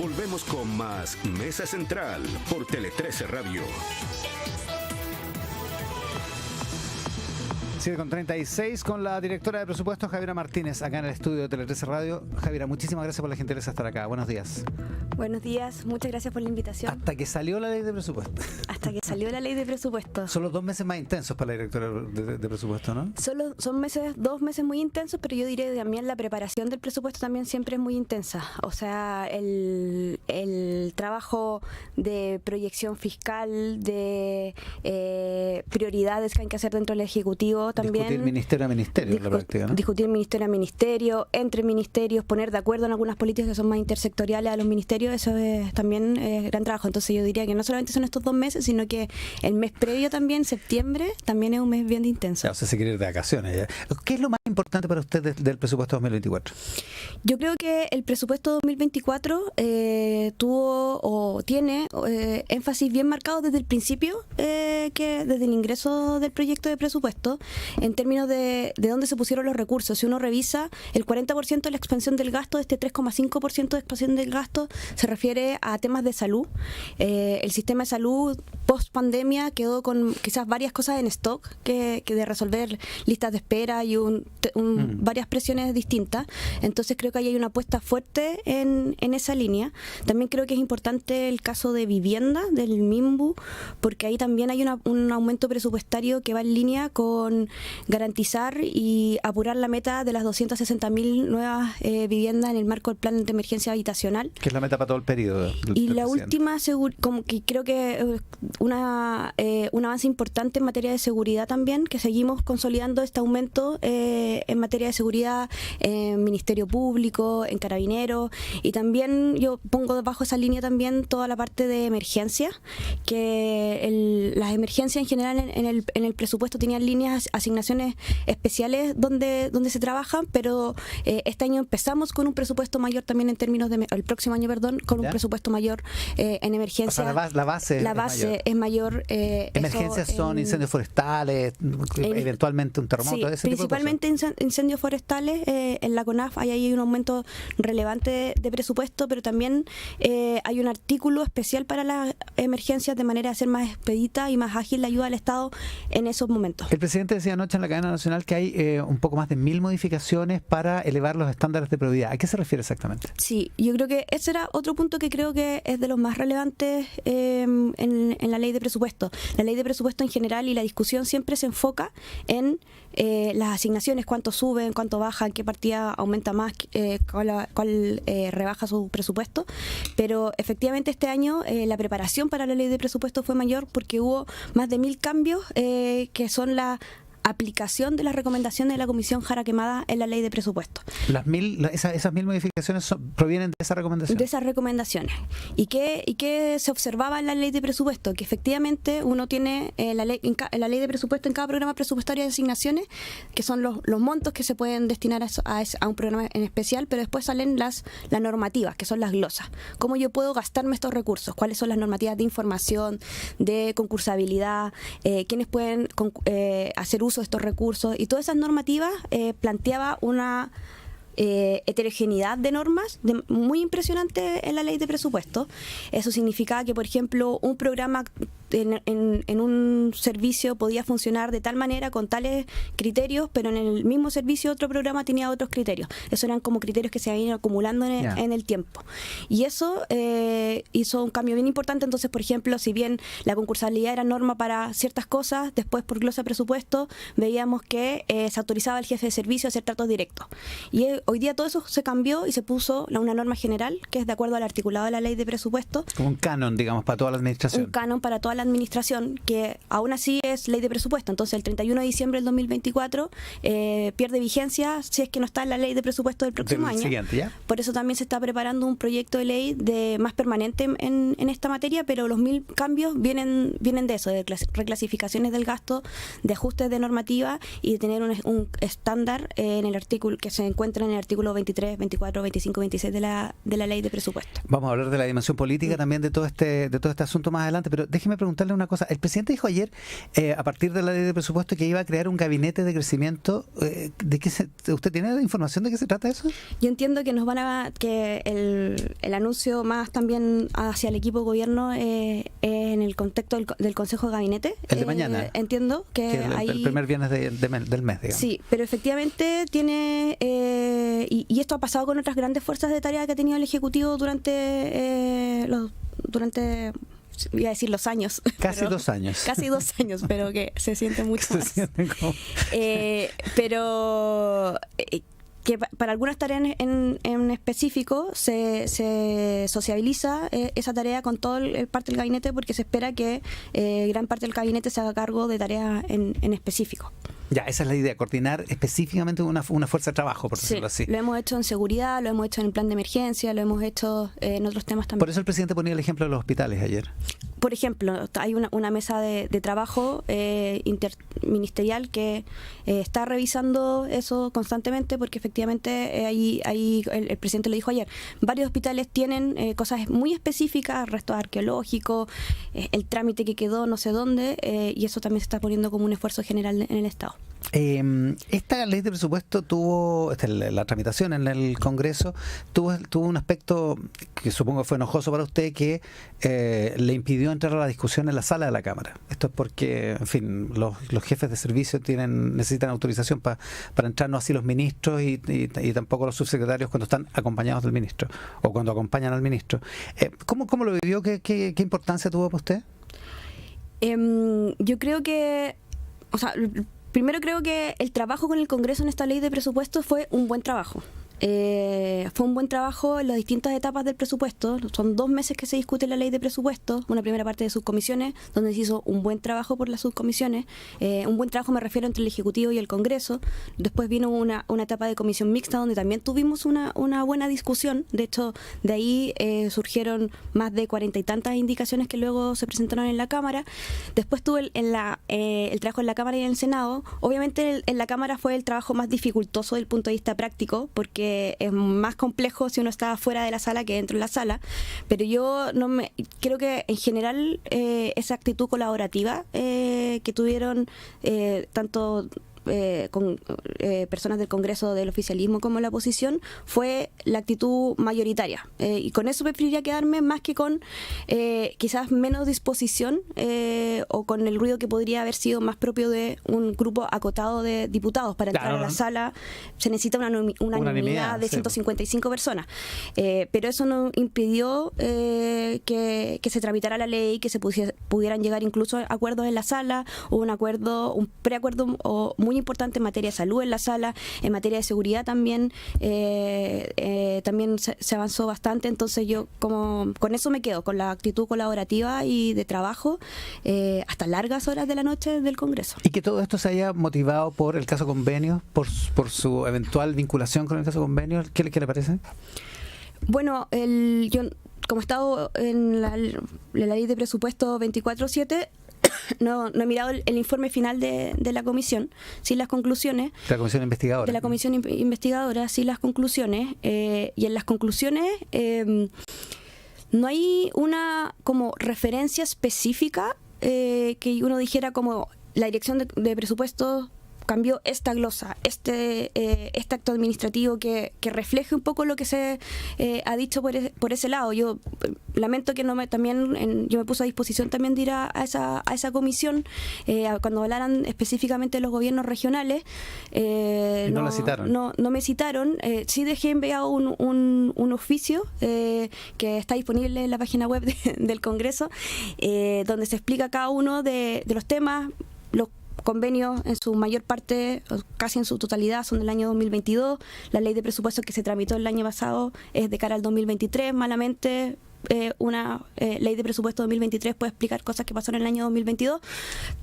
Volvemos con más Mesa Central por Tele 13 Radio. 7:36 con la directora de presupuestos, Javiera Martínez, acá en el estudio de Tele 13 Radio. Javiera, muchísimas gracias por la gentileza de estar acá. Buenos días. Buenos días, muchas gracias por la invitación. Hasta que salió la ley de presupuesto. Hasta que salió la ley de presupuesto. Son los 2 meses más intensos para la directora de presupuesto, ¿no? Son 2 meses muy intensos, pero yo diré que también la preparación del presupuesto también siempre es muy intensa. O sea, el trabajo de proyección fiscal, de prioridades que hay que hacer dentro del Ejecutivo también. Discutir ministerio a ministerio, la práctica, ¿no? Discutir ministerio a ministerio, entre ministerios, poner de acuerdo en algunas políticas que son más intersectoriales a los ministerios, eso es también gran trabajo. Entonces yo diría que no solamente son estos 2 meses, sino que el mes previo también, septiembre, también es un mes bien intenso. O sea, se quiere ir de vacaciones ya. ¿Qué es lo más importante para usted del presupuesto 2024? Yo creo que el presupuesto 2024 tuvo o tiene énfasis bien marcado desde el principio, que desde el ingreso del proyecto de presupuesto, en términos de dónde se pusieron los recursos. Si uno revisa, el 40% de la expansión del gasto, este 3,5% de expansión del gasto, se refiere a temas de salud. El sistema de salud post pandemia quedó con quizás varias cosas en stock que de resolver listas de espera y varias presiones distintas. Entonces creo que ahí hay una apuesta fuerte en esa línea. También creo que es importante el caso de vivienda, del MIMBU, porque ahí también hay un aumento presupuestario que va en línea con garantizar y apurar la meta de las 260.000 nuevas viviendas en el marco del plan de emergencia habitacional. Que es la meta para todo el periodo. Y la última, como que creo que un avance importante en materia de seguridad también, que seguimos consolidando este aumento en materia de seguridad en Ministerio Público, en Carabineros, y también yo pongo debajo esa línea también toda la parte de emergencia, que las emergencias en general en el presupuesto tenían líneas, asignaciones especiales donde se trabajan, pero este año empezamos con un presupuesto mayor también en términos de, el próximo año, perdón, con un presupuesto mayor en emergencia. O sea, la base es mayor. Emergencias son incendios forestales, eventualmente un terremoto, sí, ese principalmente tipo de cosas. Incendios forestales. En la CONAF hay un aumento relevante de presupuesto, pero también hay un artículo especial para las emergencias de manera de hacer más expedita y más ágil la ayuda al Estado en esos momentos. El presidente decía anoche en la cadena nacional que hay un poco más de 1.000 modificaciones para elevar los estándares de probidad. ¿A qué se refiere exactamente? Sí, yo creo que ese era otro punto que creo que es de los más relevantes en la ley de presupuesto. La ley de presupuesto en general y la discusión siempre se enfoca en las asignaciones, cuánto suben, cuánto bajan, qué partida aumenta más, cuál rebaja su presupuesto, pero efectivamente este año la preparación para la ley de presupuesto fue mayor porque hubo más de 1.000 cambios que son la aplicación de las recomendaciones de la Comisión Jara Quemada en la ley de presupuesto. Esas 1.000 modificaciones provienen de esa recomendación. De esas recomendaciones. ¿Y qué se observaba en la ley de presupuesto? Que efectivamente uno tiene en la ley de presupuesto, en cada programa presupuestario de asignaciones, que son los montos que se pueden destinar a un programa en especial, pero después salen las normativas, que son las glosas. ¿Cómo yo puedo gastarme estos recursos? ¿Cuáles son las normativas de información, de concursabilidad? ¿Quiénes pueden hacer uso de estos recursos? Y todas esas normativas planteaba una heterogeneidad de normas muy impresionante en la ley de presupuesto. Eso significaba que, por ejemplo, un programa en un servicio podía funcionar de tal manera con tales criterios, pero en el mismo servicio otro programa tenía otros criterios. Eso eran como criterios que se habían acumulando en el tiempo. Y eso hizo un cambio bien importante. Entonces, por ejemplo, si bien la concursabilidad era norma para ciertas cosas, después por glosa de presupuesto veíamos que se autorizaba al jefe de servicio a hacer tratos directos. Y hoy día todo eso se cambió y se puso una norma general que es de acuerdo al articulado de la ley de presupuesto. Como un canon, digamos, para toda la administración. Un canon para toda la administración, que aún así es ley de presupuesto. Entonces el 31 de diciembre del 2024 pierde vigencia si es que no está en la ley de presupuesto del próximo año. Siguiente, ¿ya? Por eso también se está preparando un proyecto de ley de más permanente permanente en esta materia, pero los 1.000 cambios vienen de eso, de reclasificaciones del gasto, de ajustes de normativa y de tener un estándar en el artículo que se encuentra en el artículo 23, 24, 25, 26 de la ley de presupuesto. Vamos a hablar de la dimensión política también de todo este asunto más adelante, pero déjeme preguntarle una cosa. El presidente dijo ayer, a partir de la ley de presupuesto, que iba a crear un gabinete de crecimiento. ¿Usted tiene la información de qué se trata eso? Yo entiendo que el anuncio más también hacia el equipo de gobierno en el contexto del Consejo de Gabinete. El de mañana. Entiendo que el primer viernes del mes, digamos. Sí, pero efectivamente tiene, y esto ha pasado con otras grandes fuerzas de tarea que ha tenido el Ejecutivo durante iba a decir los años. Casi 2 años. Casi 2 años, pero que se siente mucho más. Pero que para algunas tareas en específico se sociabiliza esa tarea con todo el parte del gabinete, porque se espera que gran parte del gabinete se haga cargo de tareas en específico. Ya, esa es la idea, coordinar específicamente una fuerza de trabajo, por decirlo así. Lo hemos hecho en seguridad, lo hemos hecho en el plan de emergencia, lo hemos hecho en otros temas también. Por eso el presidente ponía el ejemplo de los hospitales ayer. Por ejemplo, hay una mesa de trabajo interministerial que está revisando eso constantemente, porque efectivamente ahí el presidente lo dijo ayer, varios hospitales tienen cosas muy específicas, arrestos arqueológicos, el trámite que quedó no sé dónde, y eso también se está poniendo como un esfuerzo general en el Estado. Esta ley de presupuesto tuvo, la tramitación en el Congreso, tuvo un aspecto que supongo fue enojoso para usted, que le impidió entrar a la discusión en la sala de la Cámara. Esto es porque, en fin, los jefes de servicio necesitan autorización para entrar, no así los ministros y tampoco los subsecretarios cuando están acompañados del ministro o cuando acompañan al ministro. ¿Cómo lo vivió? ¿Qué importancia tuvo para usted? Yo creo que, primero creo que el trabajo con el Congreso en esta ley de presupuestos fue un buen trabajo. Fue un buen trabajo en las distintas etapas del presupuesto. Son 2 meses que se discute la ley de presupuesto, una primera parte de subcomisiones, donde se hizo un buen trabajo por las subcomisiones. Un buen trabajo me refiero entre el Ejecutivo y el Congreso. Después vino una etapa de comisión mixta, donde también tuvimos una buena discusión. De hecho, de ahí surgieron más de 40 y tantas indicaciones que luego se presentaron en la Cámara. Después tuve el trabajo en la Cámara y en el Senado. Obviamente en la Cámara fue el trabajo más dificultoso desde el punto de vista práctico, porque es más complejo si uno está fuera de la sala que dentro de la sala, pero yo creo que en general esa actitud colaborativa que tuvieron tanto con personas del Congreso, del oficialismo como la oposición, fue la actitud mayoritaria, y con eso preferiría quedarme más que con quizás menos disposición o con el ruido que podría haber sido más propio de un grupo acotado de diputados. Para entrar a la sala se necesita una unanimidad de 155 personas, pero eso no impidió que se tramitara la ley, que se pudieran llegar incluso a acuerdos en la sala. Hubo un preacuerdo muy importante en materia de salud en la sala, en materia de seguridad también se avanzó bastante. Entonces yo con eso me quedo, con la actitud colaborativa y de trabajo hasta largas horas de la noche del Congreso. Y que todo esto se haya motivado por el caso Convenio, por su eventual vinculación con el caso Convenio. ¿Qué le parece? Bueno, yo como he estado en la ley de presupuesto 24/7, no he mirado el informe final de la comisión, sí las conclusiones. La comisión investigadora. De la comisión investigadora, sí las conclusiones. Y en las conclusiones no hay una como referencia específica que uno dijera como la dirección de presupuestos cambió esta glosa, este acto administrativo que refleje un poco lo que se ha dicho por ese lado. Yo lamento que yo me puse a disposición también de ir a esa comisión cuando hablaran específicamente de los gobiernos regionales. No la citaron. No me citaron. Sí dejé enviado un oficio que está disponible en la página web del Congreso, donde se explica cada uno de los temas. Los convenios en su mayor parte, casi en su totalidad, son del año 2022. La ley de presupuesto que se tramitó el año pasado es de cara al 2023, malamente. una ley de presupuesto 2023 puede explicar cosas que pasaron en el año 2022,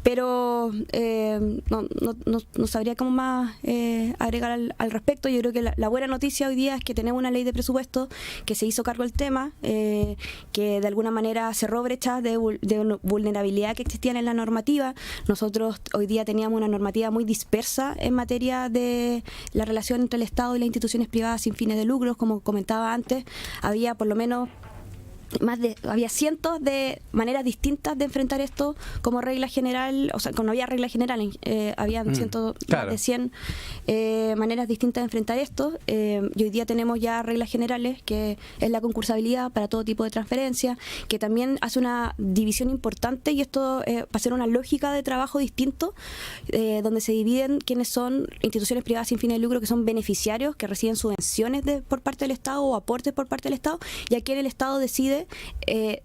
pero no sabría cómo más agregar al respecto. Yo creo que la buena noticia hoy día es que tenemos una ley de presupuesto que se hizo cargo del tema, que de alguna manera cerró brechas de vulnerabilidad que existían en la normativa. Nosotros hoy día teníamos una normativa muy dispersa en materia de la relación entre el Estado y las instituciones privadas sin fines de lucro. Como comentaba antes, había por lo menos había cientos de maneras distintas de enfrentar esto como regla general, o sea, no había regla general, habían más de 100 maneras distintas de enfrentar esto, y hoy día tenemos ya reglas generales, que es la concursabilidad para todo tipo de transferencia, que también hace una división importante, y esto va a ser una lógica de trabajo distinto, donde se dividen quiénes son instituciones privadas sin fines de lucro, que son beneficiarios, que reciben subvenciones por parte del Estado o aportes por parte del Estado, y a quién el Estado decide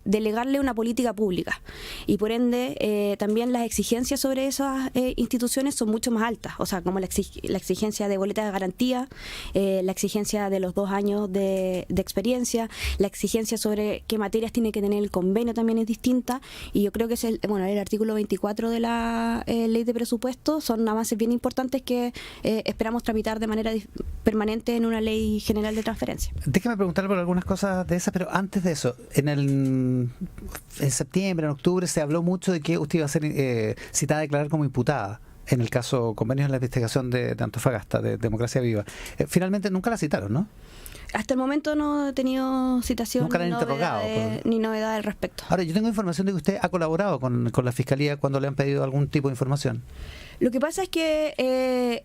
delegarle una política pública, y por ende también las exigencias sobre esas instituciones son mucho más altas, o sea, como la exigencia de boleta de garantía, la exigencia de los 2 años de experiencia, la exigencia sobre qué materias tiene que tener el convenio también es distinta, y yo creo que es el artículo 24 de la ley de presupuesto son avances bien importantes que esperamos tramitar de manera permanente en una ley general de transferencia. Déjeme preguntarle por algunas cosas de esas, pero antes de eso, en septiembre, en octubre, se habló mucho de que usted iba a ser citada a declarar como imputada en el caso convenios en la investigación de Antofagasta, de Democracia Viva. Finalmente nunca la citaron, ¿no? Hasta el momento no he tenido citación ni novedad al respecto. Ahora, yo tengo información de que usted ha colaborado con la Fiscalía cuando le han pedido algún tipo de información. Lo que pasa es que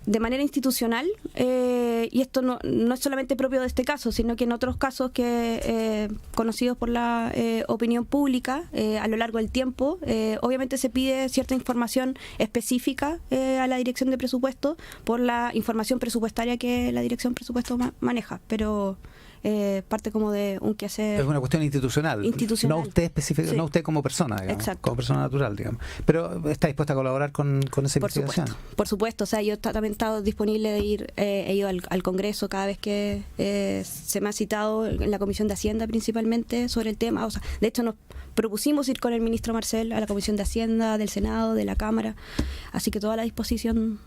de manera institucional, y esto no es solamente propio de este caso, sino que en otros casos que conocidos por la opinión pública a lo largo del tiempo, obviamente se pide cierta información específica a la Dirección de Presupuesto por la información presupuestaria que la Dirección de Presupuesto maneja, pero parte como de un quehacer. Es una cuestión institucional. No usted específico, sí. No usted como persona, digamos. Exacto. Como persona natural, digamos. Pero está dispuesta a colaborar con esa investigación. Por supuesto, o sea, yo también he estado disponible de ir, he ido al Congreso cada vez que se me ha citado en la Comisión de Hacienda principalmente sobre el tema. O sea, de hecho nos propusimos ir con el ministro Marcel a la Comisión de Hacienda, del Senado, de la Cámara, así que toda la disposición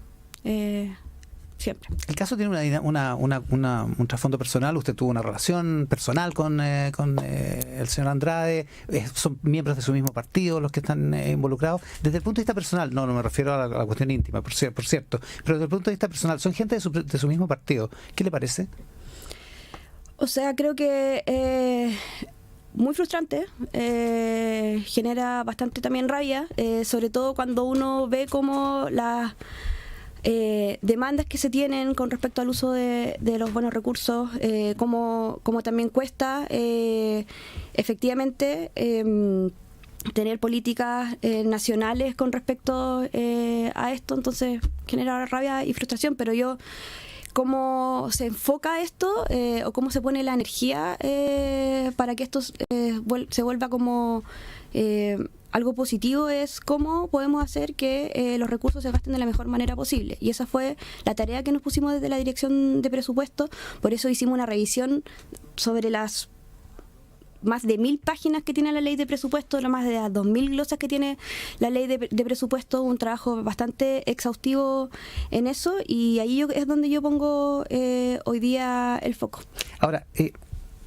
siempre. El caso tiene un trasfondo personal. Usted tuvo una relación personal con el señor Andrade. Son miembros de su mismo partido los que están involucrados. Desde el punto de vista personal, no me refiero a la cuestión íntima, por cierto, pero desde el punto de vista personal, son gente de su mismo partido. ¿Qué le parece? O sea, creo que muy frustrante, genera bastante también rabia, sobre todo cuando uno ve cómo las demandas que se tienen con respecto al uso de los buenos recursos, como también cuesta efectivamente tener políticas nacionales con respecto a esto. Entonces genera rabia y frustración, pero yo cómo se enfoca esto o cómo se pone la energía para que esto se vuelva como algo positivo, es cómo podemos hacer que los recursos se gasten de la mejor manera posible. Y esa fue la tarea que nos pusimos desde la Dirección de Presupuesto. Por eso hicimos una revisión sobre las más de 1000 páginas que tiene la ley de presupuesto, más de las 2000 glosas que tiene la ley de presupuesto, un trabajo bastante exhaustivo en eso, y ahí es donde yo pongo hoy día el foco. Ahora,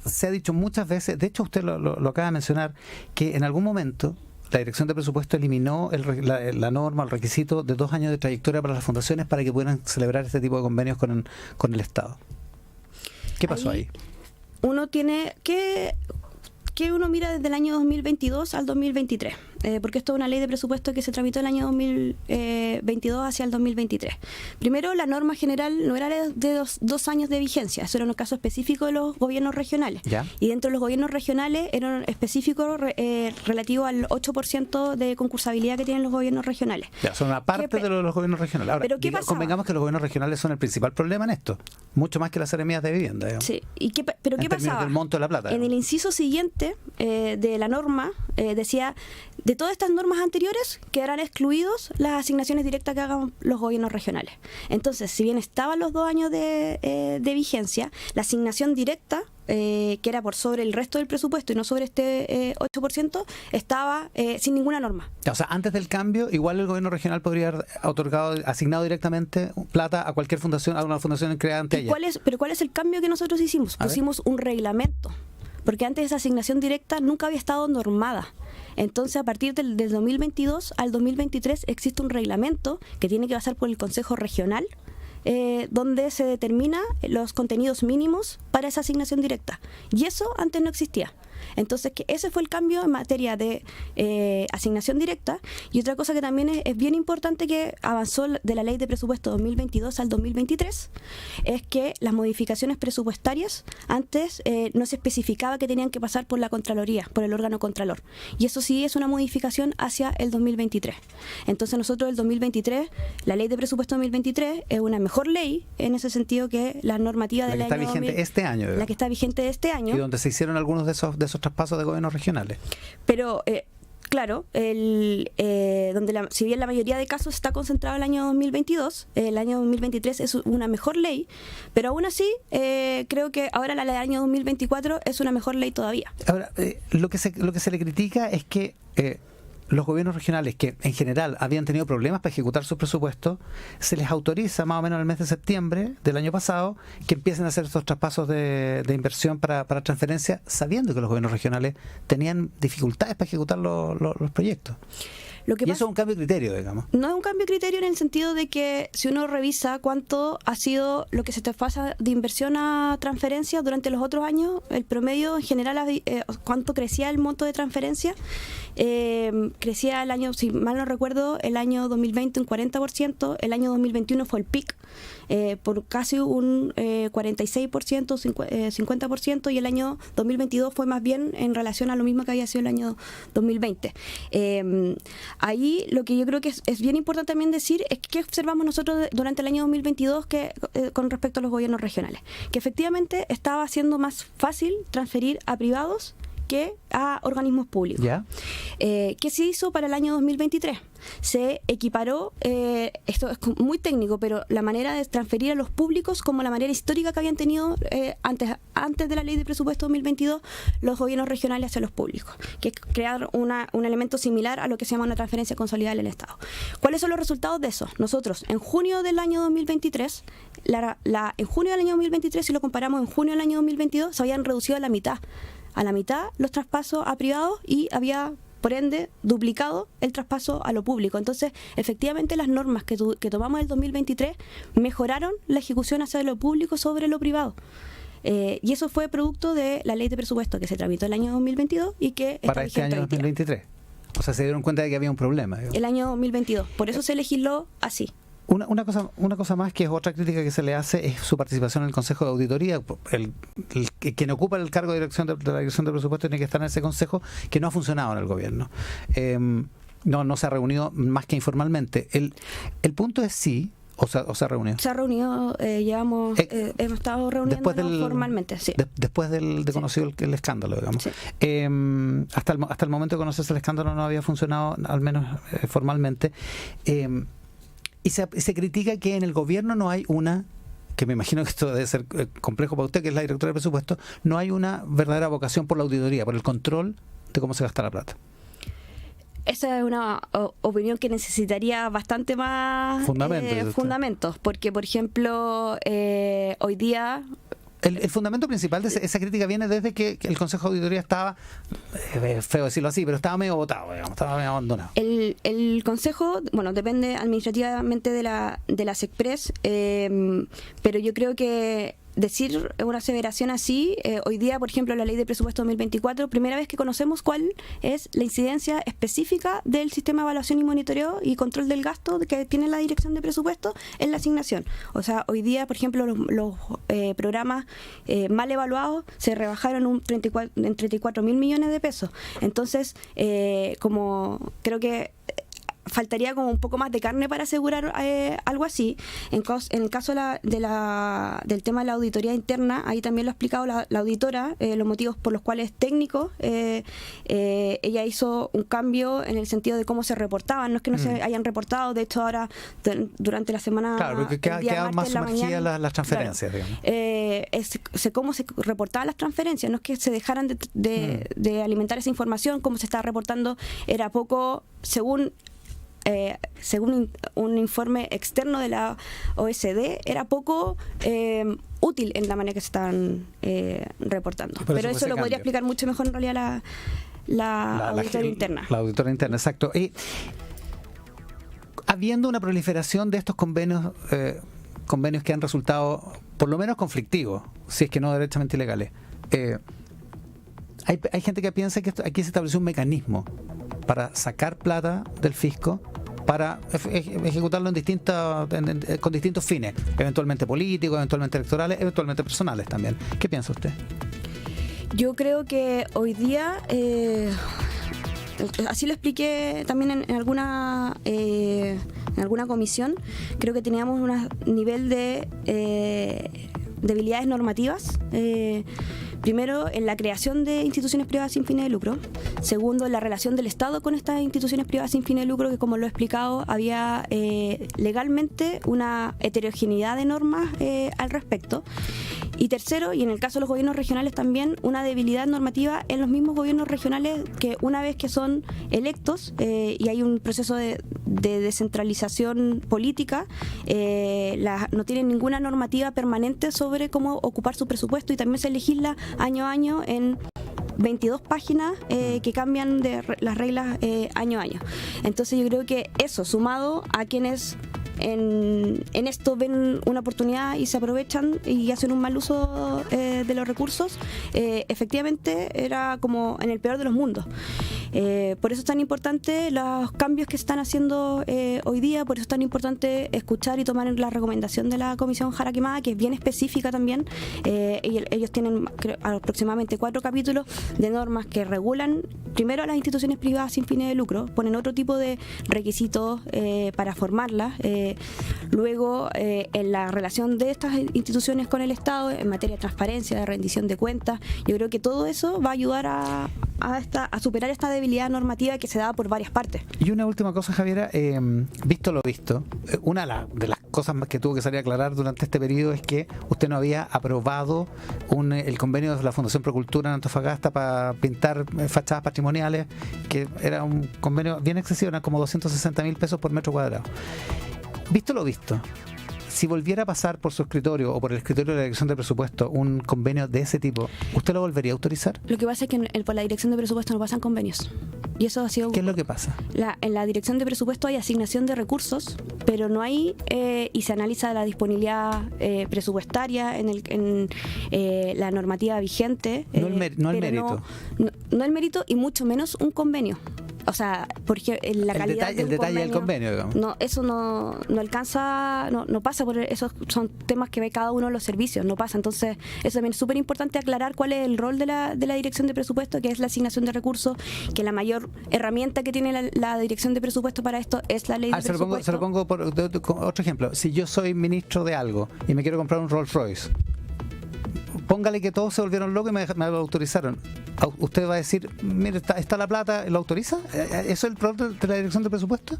se ha dicho muchas veces, de hecho usted lo acaba de mencionar, que en algún momento la Dirección de Presupuesto eliminó la norma, el requisito de 2 años de trayectoria para las fundaciones para que pudieran celebrar este tipo de convenios con el Estado. ¿Qué pasó ahí? Uno tiene que uno mira desde el año 2022 al 2023, porque esto es una ley de presupuesto que se tramitó el año 2022 hacia el 2023. Primero, la norma general no era de 2 años de vigencia, eso era un caso específico de los gobiernos regionales. ¿Ya? Y dentro de los gobiernos regionales era un específico relativo al 8% de concursabilidad que tienen los gobiernos regionales. Ya, son una parte de los gobiernos regionales. Ahora, ¿pero qué pasa? Convengamos que los gobiernos regionales son el principal problema en esto, mucho más que las seremías de vivienda. Digamos. Sí, pero ¿qué pasaba? Del monto de la plata. En el inciso siguiente de la norma decía De todas estas normas anteriores quedarán excluidos las asignaciones directas que hagan los gobiernos regionales. Entonces, si bien estaban los 2 años de vigencia, la asignación directa, que era por sobre el resto del presupuesto y no sobre este 8%, estaba sin ninguna norma. O sea, antes del cambio, igual el gobierno regional podría haber asignado directamente plata a cualquier fundación, a una fundación creada ante ella. ¿Pero cuál es el cambio que nosotros hicimos? Pusimos un reglamento, porque antes esa asignación directa nunca había estado normada. Entonces, a partir del 2022 al 2023 existe un reglamento que tiene que pasar por el Consejo Regional, donde se determina los contenidos mínimos para esa asignación directa. Y eso antes no existía. Entonces, que ese fue el cambio en materia de asignación directa. Y otra cosa que también es bien importante que avanzó de la Ley de Presupuesto 2022 al 2023 es que las modificaciones presupuestarias antes no se especificaba que tenían que pasar por la Contraloría, por el órgano Contralor. Y eso sí es una modificación hacia el 2023. Entonces, nosotros el 2023, la Ley de Presupuesto 2023 es una mejor ley en ese sentido que la normativa del año 2000, la que está vigente este año. La que está vigente este año. Y donde se hicieron algunos de esos traspasos de gobiernos regionales. Pero, claro, si bien la mayoría de casos está concentrado en el año 2022, el año 2023 es una mejor ley, pero aún así creo que ahora la del año 2024 es una mejor ley todavía. Ahora, lo que se le critica es que los gobiernos regionales, que en general habían tenido problemas para ejecutar sus presupuestos, se les autoriza más o menos en el mes de septiembre del año pasado que empiecen a hacer estos traspasos de inversión para transferencia, sabiendo que los gobiernos regionales tenían dificultades para ejecutar los proyectos. Y eso es un cambio de criterio, digamos. No es un cambio de criterio en el sentido de que si uno revisa cuánto ha sido lo que se traspasa de inversión a transferencia durante los otros años, el promedio en general, cuánto crecía el monto de transferencia, crecía el año, si mal no recuerdo, el año 2020 un 40%, el año 2021 fue el pic, por casi un 46%, 50%, y el año 2022 fue más bien en relación a lo mismo que había sido el año 2020. Ahí lo que yo creo que es bien importante también decir es que observamos nosotros durante el año 2022 con respecto a los gobiernos regionales, que efectivamente estaba siendo más fácil transferir a privados que a organismos públicos. ¿Ya? ¿Qué se hizo para el año 2023? Se equiparó, esto es muy técnico, pero la manera de transferir a los públicos como la manera histórica que habían tenido antes de la Ley de Presupuesto 2022 los gobiernos regionales hacia los públicos, que es crear un elemento similar a lo que se llama una transferencia consolidada del Estado. ¿Cuáles son los resultados de eso? Nosotros, en junio del año 2023, en junio del año 2023, si lo comparamos en junio del año 2022, se habían reducido a la mitad los traspasos a privados y había, por ende, duplicado el traspaso a lo público. Entonces, efectivamente, las normas que tomamos el 2023 mejoraron la ejecución hacia lo público sobre lo privado. Y eso fue producto de la Ley de Presupuesto que se tramitó el año 2022 y que está para este año 2023. O sea, se dieron cuenta de que había un problema. Digamos. El año 2022. Por eso se legisló así. Una cosa más que es otra crítica que se le hace es su participación en el Consejo de Auditoría. Quien ocupa el cargo de la dirección de presupuesto tiene que estar en ese consejo, que no ha funcionado en el gobierno. No se ha reunido más que informalmente. El punto es sí. ¿O se ha reunido? Se ha reunido, hemos estado reuniendo formalmente, sí. Después de conocido el escándalo, digamos. Sí. Hasta el momento de conocerse el escándalo no había funcionado, al menos formalmente. Y se critica que en el gobierno no hay que me imagino que esto debe ser complejo para usted, que es la directora de presupuesto, no hay una verdadera vocación por la auditoría, por el control de cómo se gasta la plata. Esa es una opinión que necesitaría bastante más fundamentos, porque, por ejemplo, hoy día... El fundamento principal de esa crítica viene desde que el Consejo de Auditoría estaba, feo decirlo así, pero estaba medio botado, digamos, estaba medio abandonado. El Consejo, bueno, depende administrativamente de la SECPRES, pero yo creo que decir una aseveración así, hoy día, por ejemplo, la Ley de Presupuesto 2024, primera vez que conocemos cuál es la incidencia específica del sistema de evaluación y monitoreo y control del gasto que tiene la Dirección de Presupuesto en la asignación. O sea, hoy día, por ejemplo, los programas mal evaluados se rebajaron en 34.000 millones de pesos. Entonces, como creo que faltaría como un poco más de carne para asegurar algo así. En el caso del tema de la auditoría interna, ahí también lo ha explicado la auditora, los motivos por los cuales técnicos, ella hizo un cambio en el sentido de cómo se reportaban, no es que no se hayan reportado, de hecho ahora durante la semana, claro, porque quedaban más sumergidas las transferencias, claro, digamos. Cómo se reportaban las transferencias, no es que se dejaran de alimentar esa información, cómo se estaba reportando era poco, según un informe externo de la OSD, era poco útil en la manera que se estaban reportando. Pero eso lo podría explicar mucho mejor en realidad la auditora interna. La auditora interna, exacto. Y habiendo una proliferación de estos convenios que han resultado por lo menos conflictivos, si es que no derechamente ilegales, hay gente que piensa que aquí se estableció un mecanismo para sacar plata del fisco, para ejecutarlo con distintos fines, eventualmente políticos, eventualmente electorales, eventualmente personales también. ¿Qué piensa usted? Yo creo que hoy día, así lo expliqué también en alguna comisión, creo que teníamos un nivel de debilidades normativas. Primero, en la creación de instituciones privadas sin fines de lucro. Segundo, en la relación del Estado con estas instituciones privadas sin fines de lucro, que como lo he explicado, había legalmente una heterogeneidad de normas al respecto. Y tercero, y en el caso de los gobiernos regionales también, una debilidad normativa en los mismos gobiernos regionales que una vez que son electos y hay un proceso de descentralización política, no tienen ninguna normativa permanente sobre cómo ocupar su presupuesto y también se legisla año a año en 22 páginas que cambian de las reglas año a año. Entonces yo creo que eso, sumado a quienes en esto ven una oportunidad y se aprovechan y hacen un mal uso de los recursos, efectivamente era como en el peor de los mundos. Por eso es tan importante los cambios que se están haciendo hoy día, por eso es tan importante escuchar y tomar la recomendación de la Comisión Jara Quemada, que es bien específica también. Ellos tienen aproximadamente 4 capítulos de normas que regulan primero a las instituciones privadas sin fines de lucro, ponen otro tipo de requisitos para formarlas, luego en la relación de estas instituciones con el Estado en materia de transparencia, de rendición de cuentas. Yo creo que todo eso va a ayudar a superar esta debilidad normativa que se da por varias partes. Y una última cosa, Javiera, visto lo visto, una de las cosas más que tuvo que salir a aclarar durante este periodo es que usted no había aprobado el convenio de la Fundación Procultura en Antofagasta para pintar fachadas patrimoniales, que era un convenio bien excesivo, eran como 260.000 pesos por metro cuadrado. Visto lo visto, si volviera a pasar por su escritorio o por el escritorio de la Dirección de Presupuesto un convenio de ese tipo, ¿usted lo volvería a autorizar? Lo que pasa es que por la Dirección de Presupuesto no pasan convenios. Y eso ha sido... ¿Qué es lo que pasa? En la Dirección de Presupuesto hay asignación de recursos, pero no hay, y se analiza la disponibilidad presupuestaria en la normativa vigente. No el mérito. No el mérito y mucho menos un convenio. O sea, porque la calidad el detalle del convenio, digamos. No, eso no alcanza, no pasa, por esos son temas que ve cada uno de los servicios, no pasa. Entonces, eso también es súper importante aclarar cuál es el rol de la Dirección de Presupuesto, que es la asignación de recursos, que la mayor herramienta que tiene la Dirección de Presupuesto para esto es la ley de presupuesto. Se lo pongo por otro ejemplo. Si yo soy ministro de algo y me quiero comprar un Rolls Royce, póngale que todos se volvieron locos y me lo autorizaron. Usted va a decir, mire, está la plata, ¿lo autoriza? ¿Eso es el rol de la Dirección de Presupuesto?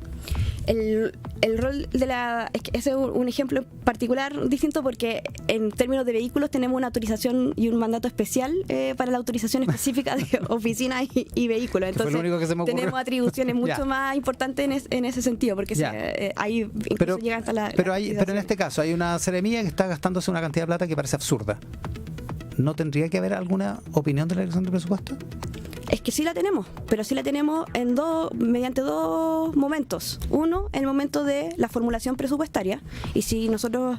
El rol de es que ese es un ejemplo particular distinto porque en términos de vehículos tenemos una autorización y un mandato especial para la autorización específica de oficinas y vehículos. Entonces tenemos atribuciones mucho más importantes en ese sentido, porque ahí incluso llega hasta la... Pero en este caso hay una seremía que está gastándose una cantidad de plata que parece absurda. ¿No tendría que haber alguna opinión de la Dirección de Presupuesto? Es que sí la tenemos, pero sí la tenemos mediante dos momentos. Uno, el momento de la formulación presupuestaria, y si nosotros,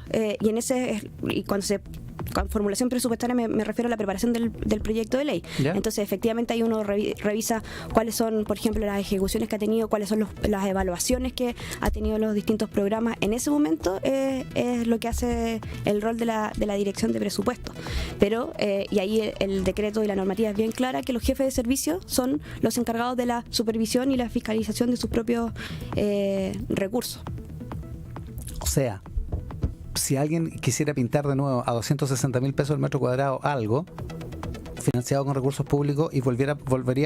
y cuando se con formulación presupuestaria me refiero a la preparación del proyecto de ley. ¿Ya? Entonces, efectivamente, ahí uno revisa cuáles son, por ejemplo, las ejecuciones que ha tenido, cuáles son las evaluaciones que ha tenido los distintos programas. En ese momento es lo que hace el rol de la dirección de presupuesto. Pero, y ahí el decreto y la normativa es bien clara, que los jefes de servicio son los encargados de la supervisión y la fiscalización de sus propios recursos. O sea, si alguien quisiera pintar de nuevo a 260.000 pesos el metro cuadrado algo, financiado con recursos públicos, y volvería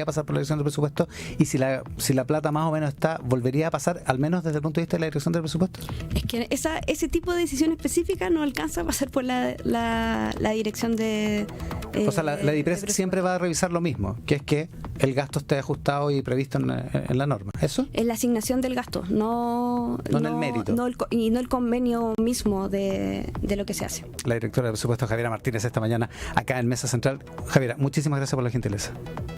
a pasar por la dirección de presupuesto, y si la plata más o menos está, volvería a pasar, al menos desde el punto de vista de la dirección del presupuesto. Es que ese tipo de decisión específica no alcanza a pasar por la dirección de... O sea, la DIPRES siempre va a revisar lo mismo, que es que el gasto esté ajustado y previsto en la norma. ¿Eso? En la asignación del gasto, no en el mérito. Y no el convenio mismo de lo que se hace. La directora de presupuesto, Javiera Martínez, esta mañana acá en Mesa Central. Javiera, muchísimas gracias por la gentileza.